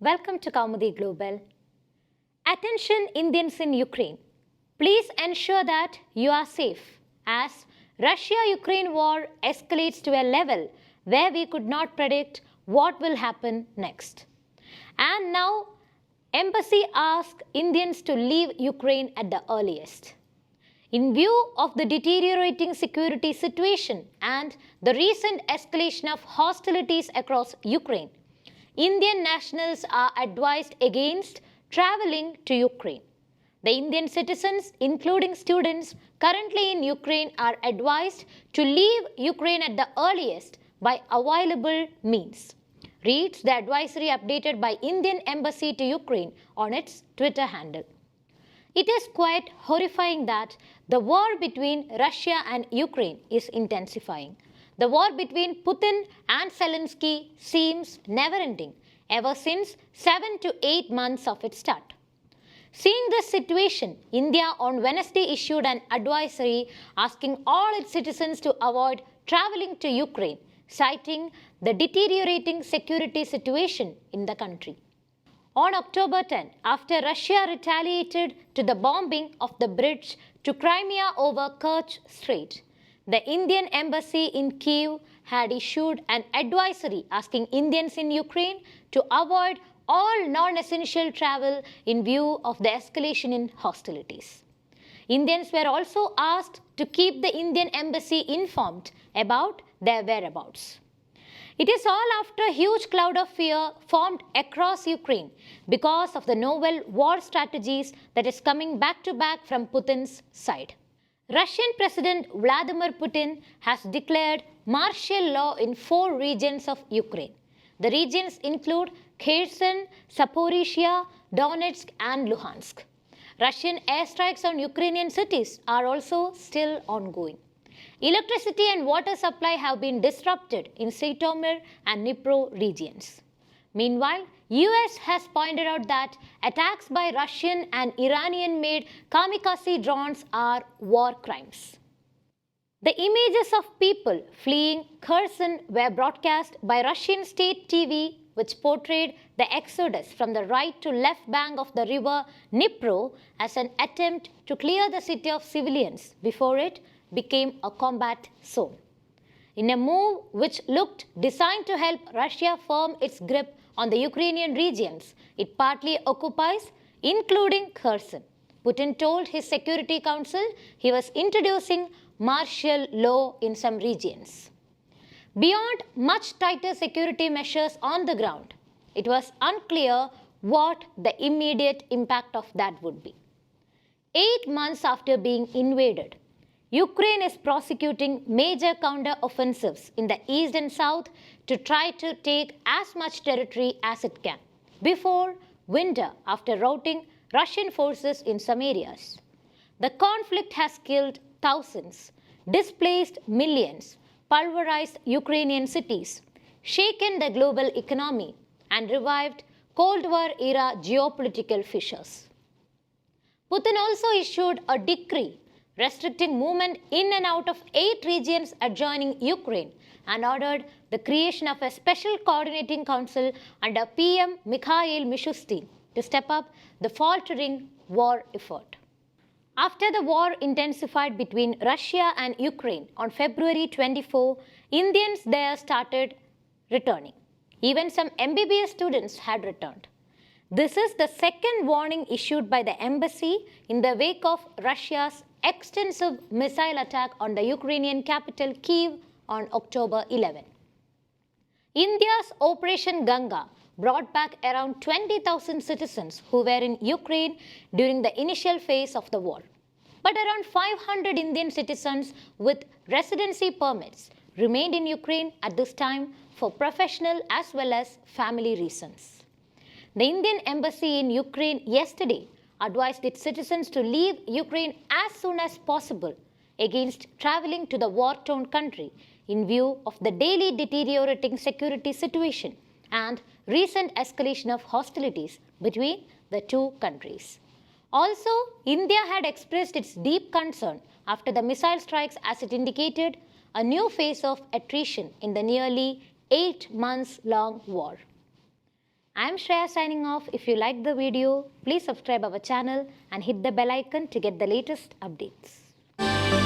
Welcome to Kaumudy Global. Attention Indians in Ukraine. Please ensure that you are safe as Russia-Ukraine war escalates to a level where we could not predict what will happen next. And now, Embassy asks Indians to leave Ukraine at the earliest. In view of the deteriorating security situation and the recent escalation of hostilities across Ukraine, Indian nationals are advised against traveling to Ukraine. The Indian citizens, including students currently in Ukraine, are advised to leave Ukraine at the earliest by available means, reads the advisory updated by Indian Embassy to Ukraine on its Twitter handle. It is quite horrifying that the war between Russia and Ukraine is intensifying. The war between Putin and Zelensky seems never-ending ever since 7 to 8 months of its start. Seeing this situation, India on Wednesday issued an advisory asking all its citizens to avoid traveling to Ukraine, citing the deteriorating security situation in the country. On October 10, after Russia retaliated to the bombing of the bridge to Crimea over Kerch Strait, the Indian Embassy in Kyiv had issued an advisory asking Indians in Ukraine to avoid all non-essential travel in view of the escalation in hostilities. Indians were also asked to keep the Indian Embassy informed about their whereabouts. It is all after a huge cloud of fear formed across Ukraine because of the novel war strategies that is coming back to back from Putin's side. Russian President Vladimir Putin has declared martial law in 4 regions of Ukraine. The regions include Kherson, Zaporizhzhia, Donetsk and Luhansk. Russian airstrikes on Ukrainian cities are also still ongoing. Electricity and water supply have been disrupted in Zytomir and Nipro regions. Meanwhile, US has pointed out that attacks by Russian and Iranian-made kamikasi drones are war crimes. The images of people fleeing Kherson were broadcast by Russian state TV, which portrayed the exodus from the right to left bank of the river Nipro as an attempt to clear the city of civilians before it became a combat zone. In a move which looked designed to help Russia firm its grip on the Ukrainian regions it partly occupies, including Kherson, Putin told his Security Council he was introducing martial law in some regions. Beyond much tighter security measures on the ground, it was unclear what the immediate impact of that would be. 8 months after being invaded, Ukraine is prosecuting major counter-offensives in the east and south to try to take as much territory as it can before winter after routing Russian forces in some areas. The conflict has killed thousands, displaced millions, pulverized Ukrainian cities, shaken the global economy, and revived Cold War-era geopolitical fissures. Putin also issued a decree restricting movement in and out of 8 regions adjoining Ukraine and ordered the creation of a special coordinating council under PM Mikhail Mishustin to step up the faltering war effort. After the war intensified between Russia and Ukraine on February 24, Indians there started returning. Even some MBBS students had returned. This is the second warning issued by the embassy in the wake of Russia's extensive missile attack on the Ukrainian capital Kyiv on October 11. India's Operation Ganga brought back around 20,000 citizens who were in Ukraine during the initial phase of the war. But around 500 Indian citizens with residency permits remained in Ukraine at this time for professional as well as family reasons. The Indian embassy in Ukraine yesterday advised its citizens to leave Ukraine as soon as possible against traveling to the war-torn country in view of the daily deteriorating security situation and recent escalation of hostilities between the 2 countries. Also, India had expressed its deep concern after the missile strikes as it indicated a new phase of attrition in the nearly 8 months-long war. I am Shreya signing off. If you liked the video, please subscribe our channel and hit the bell icon to get the latest updates.